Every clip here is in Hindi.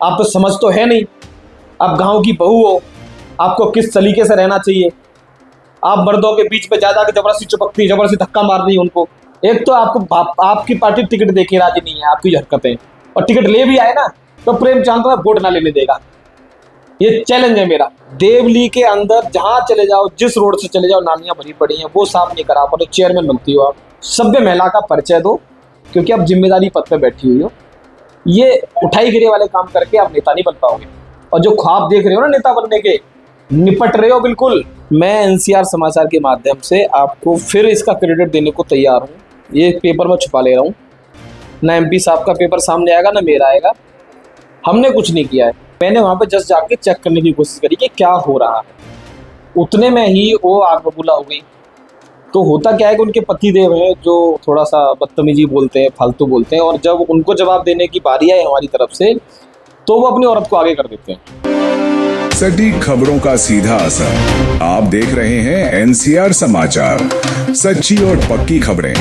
आप तो समझ तो है नहीं। आप गांव की बहू हो, आपको किस तरीके से रहना चाहिए। आप मर्दों के बीच पे जा जाके जबरदस्ती चिपकती, जबरदस्ती धक्का मार रही उनको। एक तो आपकी पार्टी टिकट देके राजी नहीं है, आपकी हरकतें, और टिकट ले भी आए ना तो प्रेम चांद को वोट ना लेने देगा। ये चैलेंज है मेरा। देवली के अंदर जहां चले जाओ, जिस रोड से चले जाओ, नालियां भरी पड़ी हैं, वो साफ नहीं करा पाते। चेयरमैन बनती हो आप, सभ्य महिला का परिचय दो, क्योंकि आप जिम्मेदारी पद पे बैठी हुई हो। ये उठाई गिरे वाले काम करके आप नेता नहीं बन पाओगे, और जो ख्वाब देख रहे हो ना नेता बनने के, निपट रहे हो बिल्कुल। मैं एनसीआर समाचार के माध्यम से आपको फिर इसका क्रेडिट देने को तैयार हूँ। ये पेपर में छुपा ले रहा हूँ, ना एमपी साहब का पेपर सामने आएगा ना मेरा आएगा। हमने कुछ नहीं किया है। मैंने वहां पे जस्ट जाके चेक करने की कोशिश करी कि क्या हो रहा है। उतने में ही वो आग बबूला हो गई। तो होता क्या है कि उनके पति देव हैं जो थोड़ा सा बदतमीजी बोलते हैं, फालतू बोलते हैं, और जब उनको जवाब देने की बारी आए हमारी तरफ से, तो वो अपनी औरत को आगे कर देते हैं। सटीक खबरों का सीधा असर। आप देख रहे हैं एनसीआर समाचार, सच्ची और पक्की खबरें।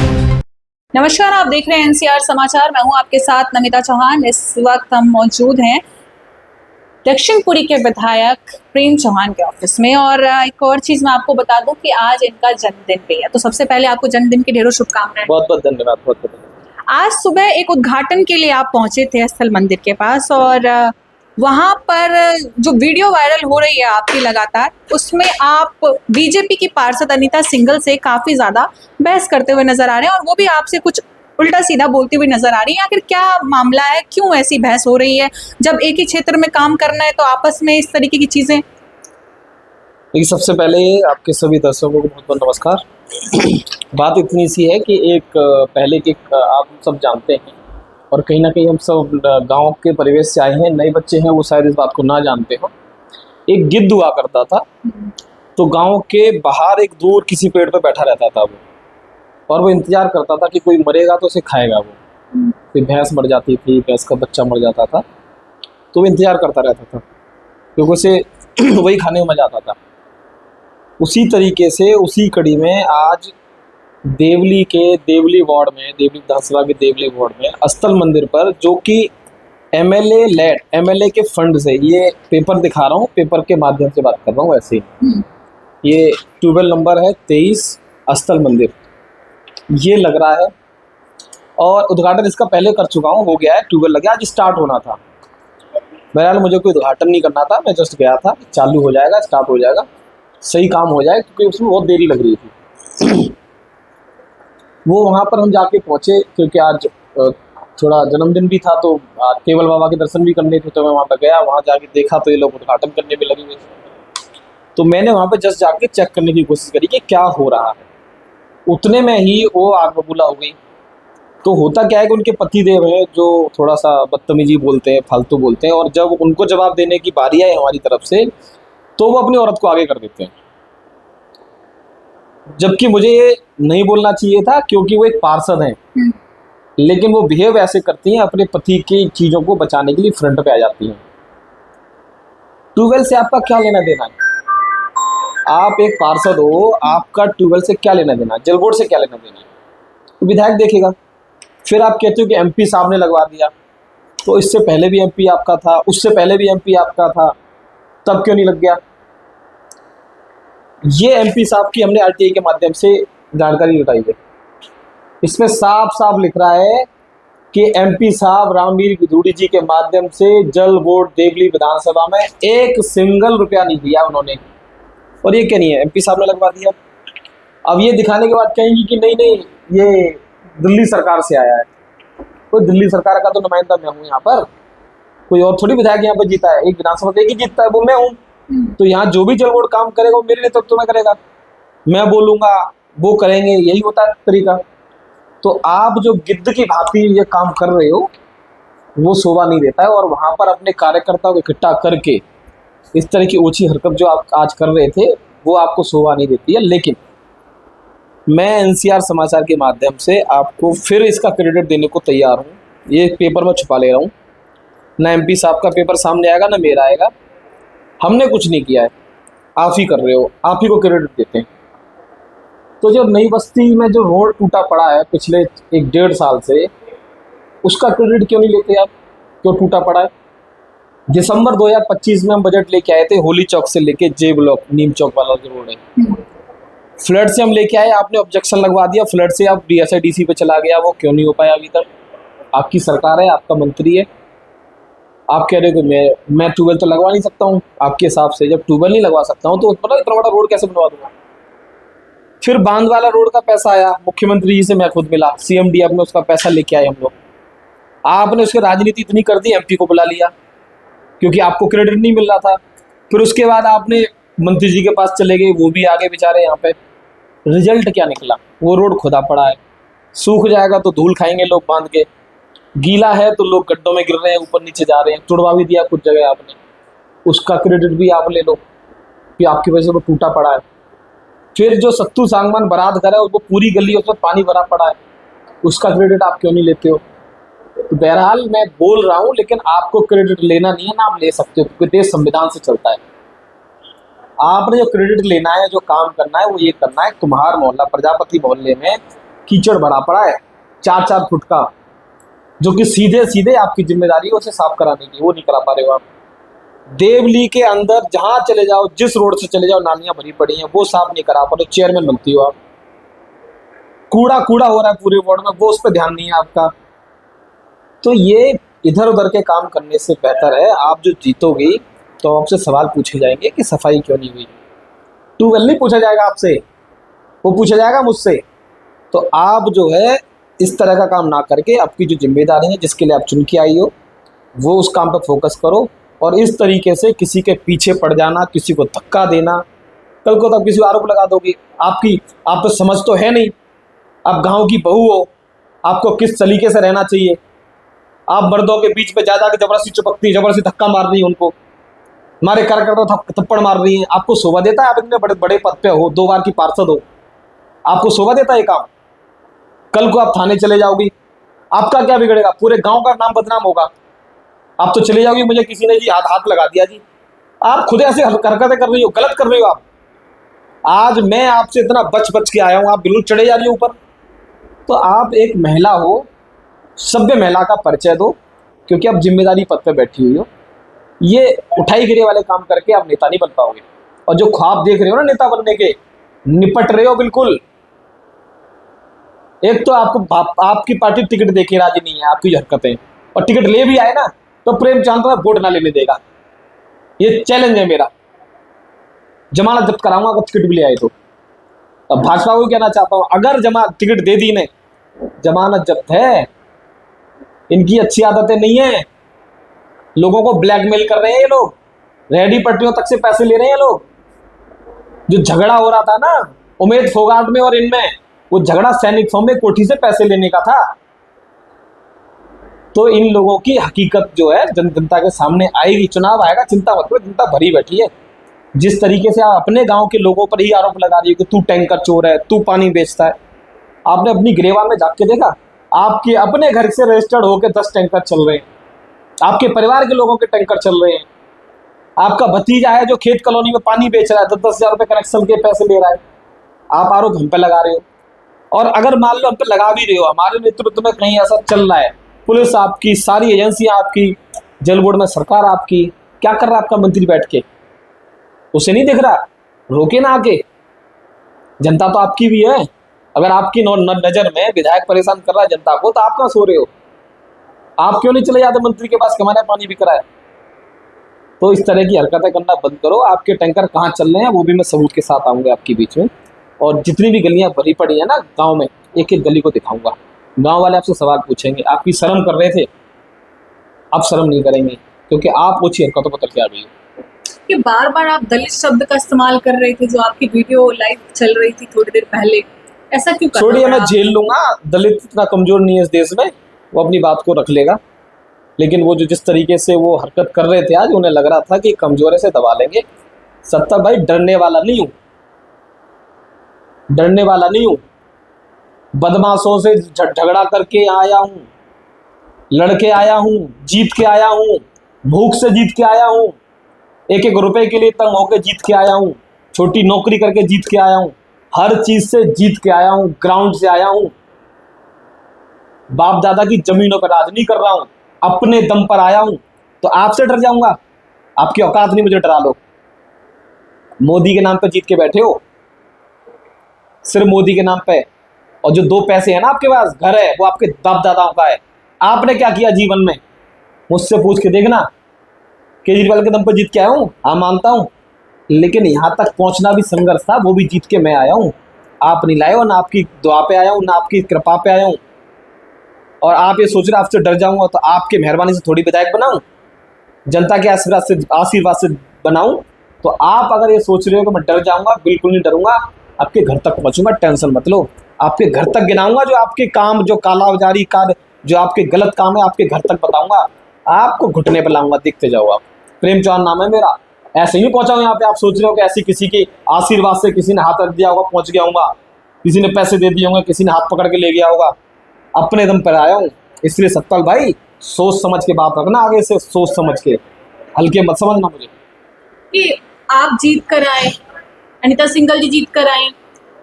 नमस्कार, आप देख रहे हैं एनसीआर समाचार। मैं हूं आपके साथ नमिता चौहान। इस वक्त हम मौजूद हैं दक्षिणपुरी के विधायक प्रेम चौहान के ऑफिस में, और एक और चीज मैं आपको बता दूं कि आज इनका जन्मदिन भी है। तो सबसे पहले आपको जन्मदिन की ढेरों शुभकामनाएं। बहुत बहुत धन्यवाद, बहुत बहुत धन्यवाद। आज सुबह एक उद्घाटन के लिए आप पहुंचे थे स्थल मंदिर के पास, और वहां पर जो वीडियो वायरल हो रही है आपकी लगातार, उसमें आप बीजेपी की पार्षद अनीता सिंघल से काफी ज्यादा बहस करते हुए नजर आ रहे हैं, और वो भी आपसे कुछ उल्टा सीधा बोलती हुई नजर आ रही है। आखिर क्या मामला है, क्यों ऐसी बहस हो रही है? जब एक ही क्षेत्र में काम करना है तो आपस में इस तरीके की चीजें। देखिए, सबसे पहले आपके सभी दर्शकों को बहुत बहुत नमस्कार। बात इतनी सी है कि एक पहले के आप सब जानते हैं, और कहीं ना कहीं हम सब गांव के परिवेश से आए हैं, नए बच्चे हैं वो शायद इस बात को ना जानते हो। एक गिद्ध हुआ करता था, तो गांव के बाहर एक दूर किसी पेड़ पे बैठा रहता था वो, और वो इंतजार करता था कि कोई मरेगा तो उसे खाएगा वो। फिर भैंस मर जाती थी, भैंस का बच्चा मर जाता था, तो वो इंतजार करता रहता था, क्योंकि उसे वही खाने में मजा आता था। उसी तरीके से उसी कड़ी में आज देवली के देवली वार्ड में, देवली विधानसभा के देवली वार्ड में स्थल मंदिर पर, जो कि एमएलए के फंड से, ये पेपर दिखा रहा हूँ, पेपर के माध्यम से बात कर रहा हूँ ऐसे ही। ये ट्यूबवेल नंबर है 23 स्थल मंदिर, ये लग रहा है, और उद्घाटन इसका पहले कर चुका हूँ, हो गया है। ट्यूबवेल लग गया, आज स्टार्ट होना था। बहरहाल मुझे कोई उद्घाटन नहीं करना था, मैं जस्ट गया था, चालू हो जाएगा, स्टार्ट हो जाएगा, सही काम हो जाए, क्योंकि उसमें बहुत देरी लग रही थी। वो वहाँ पर हम जाके पहुँचे, क्योंकि आज थोड़ा जन्मदिन भी था, तो केवल बाबा के दर्शन भी करने थे, तो मैं वहाँ पर गया। वहाँ जाके देखा तो ये लोग उद्घाटन करने में लगे हुए थे। तो मैंने वहाँ पर जस्ट जाके चेक करने की कोशिश करी कि क्या हो रहा है। उतने में ही वो आग बबूला हो गई। तो होता क्या है कि उनके पति देव हैं जो थोड़ा सा बदतमीजी बोलते हैं, फालतू बोलते हैं, और जब उनको जवाब देने की बारी आए हमारी तरफ से, तो वो अपनी औरत को आगे कर देते हैं। जबकि मुझे ये नहीं बोलना चाहिए था, क्योंकि वो एक पार्षद हैं, लेकिन वो बिहेव ऐसे करती हैं, अपने पति की चीजों को बचाने के लिए फ्रंट पे आ जाती हैं। ट्यूबवेल से आपका क्या लेना देना है? आप एक पार्षद हो, आपका ट्यूबवेल से क्या लेना देना, जल बोर्ड से क्या लेना देना है? तो विधायक देखेगा। फिर आप कहते हो कि एमपी साहब ने लगवा दिया, तो इससे पहले भी एमपी आपका था, उससे पहले भी एमपी आपका था, तब क्यों नहीं लग गया? ये एमपी साहब की हमने आरटीआई के माध्यम से जानकारी जुटाई है। इसमें साफ साफ लिख रहा है कि एमपी साहब रामवीर गिदुड़ी जी के माध्यम से जल बोर्ड देवली विधानसभा में एक सिंगल रुपया नहीं दिया उन्होंने। और ये क्या नहीं है, एमपी साहब ने लगवा दिया। अब ये दिखाने के बाद कहेंगी कि नहीं नहीं, ये दिल्ली सरकार से आया है। कोई दिल्ली सरकार का तो नुमाइंदा मैं हूँ यहाँ पर, कोई और थोड़ी विधायक यहाँ पर जीता है। एक विधानसभा एक ही जीतता है, वो मैं हूँ। तो यहाँ जो भी जल बोर्ड काम करेगा वो मेरे नेतृत्व में करेगा, मैं बोलूँगा वो करेंगे, यही होता है तरीका। तो आप जो गिद्ध की भांति ये काम कर रहे हो, वो शोभा नहीं देता है। और वहाँ पर अपने कार्यकर्ताओं को इकट्ठा करके इस तरह की ऊंची हरकत जो आप आज कर रहे थे, वो आपको शोभा नहीं देती है। लेकिन मैं एनसीआर समाचार के माध्यम से आपको फिर इसका क्रेडिट देने को तैयार हूँ। ये पेपर में छुपा ले रहा हूँ, ना एमपी साहब का पेपर सामने आएगा ना मेरा आएगा। हमने कुछ नहीं किया है, आप ही कर रहे हो, आप ही को क्रेडिट देते हैं। तो जो नई बस्ती में जो रोड टूटा पड़ा है पिछले 1-1.5 साल से, उसका क्रेडिट क्यों नहीं लेते आप? क्यों टूटा पड़ा है? दिसंबर 2025 में हम बजट लेके आए थे, होली चौक से लेके जे ब्लॉक नीम चौक वाला जो रोड है, फ्लड से हम लेके आए, आपने ऑब्जेक्शन लगवा दिया, फ्लड से आप DSIDC पे चला गया, वो क्यों नहीं हो पाया अभी तक? आपकी सरकार है, आपका मंत्री है, आप कह रहे हो कि मैं ट्यूबवेल तो लगवा नहीं सकता हूँ आपके हिसाब से। जब ट्यूबवेल नहीं लगवा सकता हूँ तो मतलब इतना बड़ा रोड कैसे बनवा दूंगा? फिर बांध वाला रोड का पैसा आया, मुख्यमंत्री जी से मैं खुद मिला, CMDF में उसका पैसा लेके आए हम लोग। आपने उसकी राजनीति इतनी कर दी, MP को बुला लिया क्योंकि आपको क्रेडिट नहीं मिल रहा था। फिर उसके बाद आपने मंत्री जी के पास चले गए, वो भी आगे बेचारे यहाँ पे। रिजल्ट क्या निकला? वो रोड खुदा पड़ा है, सूख जाएगा तो धूल खाएंगे लोग बांध के, गीला है तो लोग गड्ढों में गिर रहे हैं, ऊपर नीचे जा रहे हैं। तुड़वा भी दिया कुछ जगह आपने, उसका क्रेडिट भी आप ले लो कि आपकी वजह से वो टूटा पड़ा है। फिर जो सत्तू सांगवान बरात घर है, वो पूरी गली उसमें पानी भरा पड़ा है, उसका क्रेडिट आप क्यों नहीं लेते हो? तो बहरहाल मैं बोल रहा हूँ, लेकिन आपको क्रेडिट लेना नहीं है ना, आप ले सकते हो क्योंकि देश संविधान से चलता है। आपने जो क्रेडिट लेना है, जो काम करना है, वो ये करना है। कुम्हार मोहल्ला प्रजापति मोहल्ले में कीचड़ भरा पड़ा है 4-4 फुट का, जो कि सीधे सीधे आपकी जिम्मेदारी है उसे साफ कराने की, वो नहीं करा पा रहे हो आप। देवली के अंदर जहां चले जाओ, जिस रोड से चले जाओ, नालियां भरी पड़ी हैं, वो साफ नहीं करा पा रहे। चेयरमैन बनती हो आप, कूड़ा कूड़ा हो रहा है पूरे वार्ड में, वो उस पर ध्यान नहीं है आपका। तो ये इधर उधर के काम करने से बेहतर है, आप जो जीतोगे तो आपसे सवाल पूछे जाएंगे कि सफाई क्यों नहीं हुई। ट्यूबवेल नहीं पूछा जाएगा आपसे, वो पूछा जाएगा मुझसे। तो आप जो है इस तरह का काम ना करके, आपकी जो जिम्मेदारी है जिसके लिए आप चुन के आई हो, वो उस काम पर फोकस करो। और इस तरीके से किसी के पीछे पड़ जाना, किसी को धक्का देना, कल को तब किसी को आरोप लगा दोगे। आप तो समझ तो है नहीं, आप गांव की बहू हो, आपको किस तरीके से रहना चाहिए। आप मर्दों के बीच में जा के जबरदस्ती चिपकती, जबरदस्ती धक्का मार रही है उनको, हमारे कार्यकर्ता थप्पड़ मार रही है। आपको शोभा देता है? आप इतने बड़े बड़े पद पे हो, 2 बार की पार्षद हो, आपको शोभा देता है काम? कल को आप थाने चले जाओगी, आपका क्या बिगड़ेगा? पूरे गांव का नाम बदनाम होगा। आप तो चले जाओगे, मुझे किसी ने जी हाथ लगा दिया जी। आप खुद ऐसे हरकतें कर रही हो, गलत कर रही हो आप। आज मैं आपसे इतना बच के आया हूं, आप बिल्कुल चढ़े जा रही हो ऊपर। तो आप एक महिला हो, सभ्य महिला का परिचय दो, क्योंकि आप जिम्मेदारी पद पे बैठी हुई हो। ये उठाई गिरे वाले काम करके आप नेता नहीं बन पाओगे। और जो ख्वाब देख रहे हो ना नेता बनने के, निपट रहे हो बिल्कुल। एक तो आपकी पार्टी टिकट देके राजी नहीं है, आपकी हरकतें, और टिकट ले भी आए ना तो प्रेम चांद का वोट ना लेने देगा। ये चैलेंज है मेरा, जमानत जब्त कराऊंगा अगर टिकट भी ले आए तो। अब भाजपा को कहना चाहता हूं, अगर टिकट दे दी ने, जमानत जब्त है। इनकी अच्छी आदतें नहीं है, लोगों को ब्लैकमेल कर रहे हैं ये लोग, रेडी पट्टियों तक से पैसे ले रहे हैं लोग। जो झगड़ा हो रहा था ना उमेद फोगाट में और इनमें, वो झगड़ा सैनिक फॉर्म में कोठी से पैसे लेने का था। तो इन लोगों की हकीकत जो है जनता के सामने आएगी, चुनाव आएगा, चिंता मत करो, जनता भरी बैठी है। जिस तरीके से आप अपने गांव के लोगों पर ही आरोप लगा रही हो कि तू टैंकर चोर है, तू पानी बेचता है, आपने अपनी गिरेवा में जाके देखा? आपके अपने घर से रजिस्टर्ड होकर 10 टैंकर चल रहे हैं, आपके परिवार के लोगों के टैंकर चल रहे हैं। आपका भतीजा है जो खेत कॉलोनी में पानी बेच रहा है, 10-10 हज़ार रुपये कनेक्शन के पैसे ले रहा है, आप आरोप हम पे लगा रहे हो। और अगर मान लो हम पे लगा भी रहे हो, हमारे नेतृत्व में कहीं ऐसा चल रहा है, पुलिस आपकी, सारी एजेंसियां आपकी, जल बोर्ड में सरकार आपकी, क्या कर रहा है आपका मंत्री बैठ के? उसे नहीं दिख रहा? रोके ना आके, जनता तो आपकी भी है। अगर आपकी नजर में विधायक परेशान कर रहा है जनता को, तो आप कहाँ सो रहे हो? आप क्यों नहीं चले जाते मंत्री के पास, हमारा पानी बिक रहा है? तो इस तरह की हरकतें करना बंद करो। आपके टैंकर कहाँ चल रहे हैं वो भी मैं सबूत के साथ आऊंगा आपके बीच में। और जितनी भी गलियां भरी पड़ी है ना गांव में, एक एक गली को दिखाऊंगा। गांव वाले आपसे सवाल पूछेंगे, आपकी शर्म कर रहे थे, अब शर्म नहीं करेंगे, क्योंकि आप ऊंची हरकतों पर तक आ गई हो। कि बार बार आप दलित शब्द का इस्तेमाल कर रहे थे, जो आपकी वीडियो लाइव चल रही थी थोड़ी देर पहले, ऐसा क्यों कर रहे छोड़िए, हैं मैं आप? झेल लूंगा। दलित इतना कमजोर नहीं है इस देश में, वो अपनी बात को रख लेगा। लेकिन वो जो जिस तरीके से वो हरकत कर रहे थे आज, उन्हें लग रहा था कि कमजोरी से दबा लेंगे। सत्ता भाई, डरने वाला नहीं हूं, डरने वाला नहीं हूं। बदमाशों से झगड़ा करके आया हूं, लड़के आया हूं, जीत के आया हूं, भूख से जीत के आया हूं, 1-1 रुपए के लिए तंग होकर जीत के आया हूं, छोटी नौकरी करके जीत के आया हूं, हर चीज से जीत के आया हूं, ग्राउंड से आया हूं। बाप दादा की जमीनों पर राज नहीं कर रहा हूं, अपने दम पर आया हूं। तो आपसे डर जाऊंगा? आपकी औकात नहीं मुझे डरा लो। मोदी के नाम पे जीत के बैठे हो, सिर्फ मोदी के नाम पे। और जो 2 पैसे है ना आपके पास, घर है, वो आपके बाप दादाओं का है। आपने क्या किया जीवन में, मुझसे पूछ के देखना। केजरीवाल के दम पर जीत के आया हूँ, हाँ मानता हूँ, लेकिन यहाँ तक पहुंचना भी संघर्ष था, वो भी जीत के मैं आया हूँ। आप नहीं लाए हो, ना आपकी दुआ पे आया हूँ, ना आपकी कृपा पे आया हूँ। और आप ये सोच रहे आपसे डर जाऊंगा, तो आपके मेहरबानी से थोड़ी विधायक बनाऊं, जनता के आशीर्वाद से बनाऊं? तो आप अगर ये सोच रहे हो कि मैं डर जाऊंगा, बिल्कुल नहीं डरूंगा। आपके घर तक पहुंचूंगा, टेंशन मत लो। आपके घर तक गिनाऊंगा, जो आपके काम, जो कालाबाजारी कार्य, जो आपके गलत काम है, आपके घर तक बताऊंगा। आपको घुटने पर लाऊंगा, देखते जाओ आप। प्रेम चौहान नाम है मेरा। ऐसे ही पहुंचा हूं यहाँ पे। आप सोच रहे हो कि ऐसी किसी के आशीर्वाद से, किसी ने हाथ रख दिया होगा पहुंच गया होगा, किसी ने पैसे दे दिए होंगे, किसी ने हाथ पकड़ के ले गया होगा। अपने दम पर आया हूँ। इसलिए सत्पाल भाई, सोच समझ के बात रखना, आगे से सोच समझ के, हल्के मत समझना मुझे। कि आप जीत कर आए, अनीता सिंघल जी जीत कर आए,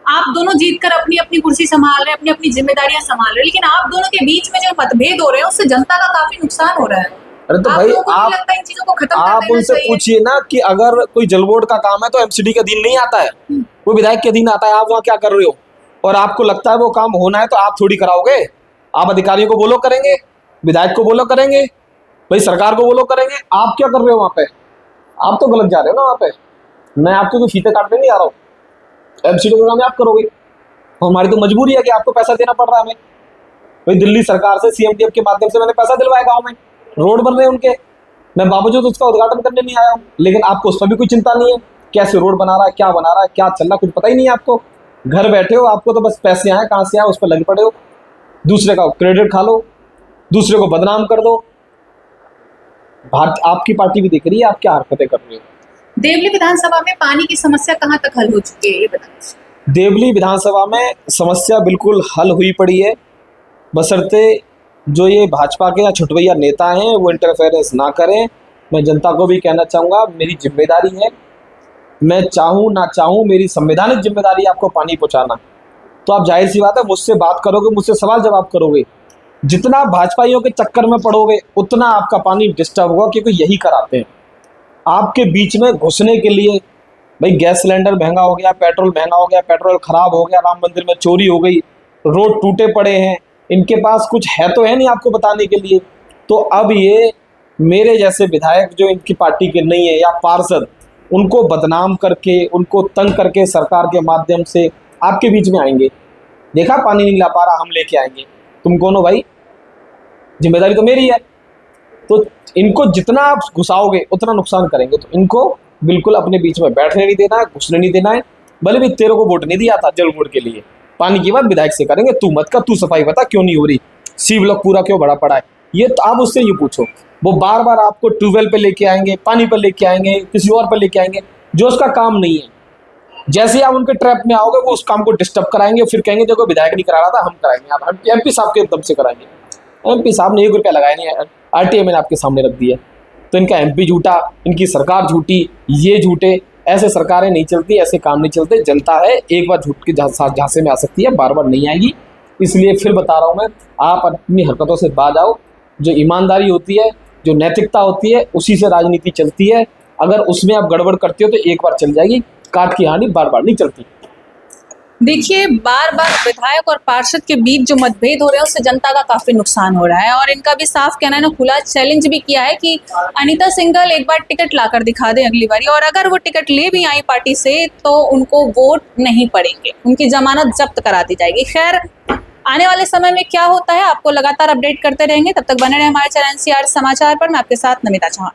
आप दोनों जीत कर अपनी अपनी कुर्सी संभाल रहे हैं, अपनी अपनी जिम्मेदारियां संभाल रहे हैं, लेकिन आप दोनों के बीच में जो मतभेद हो रहे हैं उससे जनता का काफी नुकसान हो रहा है। अरे तो आप भाई, लोगों को नहीं लगता इन चीजों को खत्म कर आप देना उनसे चाहिए? पूछिए ना कि अगर कोई जल बोर्ड का काम है तो एमसीडी के अधीन नहीं आता है, वो विधायक के अधीन आता है। आप वहाँ क्या कर रहे हो? और आपको लगता है वो काम होना है तो आप थोड़ी कराओगे? आप अधिकारियों को बोलो करेंगे, विधायक को बोलो करेंगे, भाई सरकार को बोलो करेंगे। आप क्या कर रहे हो वहाँ पे? आप तो गलत जा रहे हो ना वहाँ पे। मैं आपको कोई फीते काटने नहीं आ रहा हूँ। एमसीडी का काम आप करोगे, तो हमारी तो मजबूरी है कि आपको पैसा देना पड़ रहा है हमें। भाई दिल्ली सरकार से, सीएमडीएफ के माध्यम से मैंने पैसा दिलवाया, गाँव में रोड बन रहे हैं उनके, मैं बावजूद उसका उद्घाटन करने नहीं आया हूँ। लेकिन आपको उस पर भी कोई चिंता नहीं है, कैसे रोड बना रहा है, क्या बना रहा है, क्या चल रहा है, कुछ पता ही नहीं है आपको। घर बैठे हो, आपको तो बस पैसे आए कहाँ से आए उस पर लगे पड़े हो। दूसरे का क्रेडिट खा लो, दूसरे को बदनाम कर दो। आपकी पार्टी भी देख रही है आप क्या हरकतें कर रहे हो। देवली विधानसभा में पानी की समस्या कहाँ तक हल हो चुकी है, ये बताइए। देवली विधानसभा में समस्या बिल्कुल हल हुई पड़ी है, बशर्ते जो ये भाजपा के या छुटवैया नेता हैं वो इंटरफेरेंस ना करें। मैं जनता को भी कहना चाहूँगा, मेरी जिम्मेदारी है, मैं चाहूँ ना चाहूँ, मेरी संवैधानिक जिम्मेदारी है आपको पानी पहुँचाना। तो आप जाहिर सी बात है मुझसे बात करोगे, मुझसे सवाल जवाब करोगे। जितना भाजपाइयों के चक्कर में पड़ोगे उतना आपका पानी डिस्टर्ब होगा, क्योंकि यही कराते हैं आपके बीच में घुसने के लिए। भाई गैस सिलेंडर महंगा हो गया, पेट्रोल महंगा हो गया, पेट्रोल खराब हो गया, राम मंदिर में चोरी हो गई, रोड टूटे पड़े हैं, इनके पास कुछ है तो है नहीं आपको बताने के लिए। तो अब ये मेरे जैसे विधायक जो इनकी पार्टी के नहीं है या पार्षद, उनको बदनाम करके, उनको तंग करके सरकार के माध्यम से आपके बीच में आएंगे। देखा पानी नहीं ला पा रहा, हम लेके आएंगे। तुम कौन हो भाई? जिम्मेदारी तो मेरी है। तो इनको जितना आप घुसाओगे उतना नुकसान करेंगे। तो इनको बिल्कुल अपने बीच में बैठने नहीं देना है, घुसने नहीं देना है। भले भी तेरे को वोट नहीं दिया था जल बोर्ड के लिए, पानी की बात विधायक से करेंगे। तू मत कर, तू सफाई बता क्यों नहीं हो रही, सी ब्लॉक पूरा क्यों भरा पड़ा है, ये तो आप उससे यूँ पूछो। वो बार बार आपको ट्यूबवेल पे लेके आएंगे, पानी पर लेके आएंगे, किसी और पर लेके आएंगे, जो उसका काम नहीं है। जैसे आप उनके ट्रैप में आओगे वो उस काम को डिस्टर्ब कराएंगे, फिर कहेंगे देखो विधायक नहीं करा रहा था, हम कराएंगे। आप एमपी साहब के दम से कराएंगे। एमपी साहब ने 1 रुपया लगाया नहीं है, आरटीआई मैंने आपके सामने रख दिया। तो इनका एमपी झूठा, इनकी सरकार झूठी, ये झूठे। ऐसे सरकारें नहीं चलती, ऐसे काम नहीं चलते। जनता है, एक बार झूठ के झांसे में आ सकती है, बार बार नहीं आएगी। इसलिए फिर बता रहा हूँ मैं, आप अपनी हरकतों से बाज आओ। जो ईमानदारी होती है, जो नैतिकता होती है, उसी से राजनीति चलती है। अगर उसमें आप गड़बड़ करते हो तो एक बार चल जाएगी, काट की हानि बार बार नहीं चलती। देखिए, बार बार विधायक और पार्षद के बीच जो मतभेद हो रहे हैं उससे जनता का काफी नुकसान हो रहा है। और इनका भी साफ कहना है ना, खुला चैलेंज भी किया है कि अनीता सिंघल एक बार टिकट लाकर दिखा दें अगली बारी, और अगर वो टिकट ले भी आई पार्टी से तो उनको वोट नहीं पड़ेंगे, उनकी जमानत जब्त करा दी जाएगी। खैर, आने वाले समय में क्या होता है आपको लगातार अपडेट करते रहेंगे। तब तक बने रहे हमारे चैनल NCR समाचार पर। मैं आपके साथ नमिता चौहान।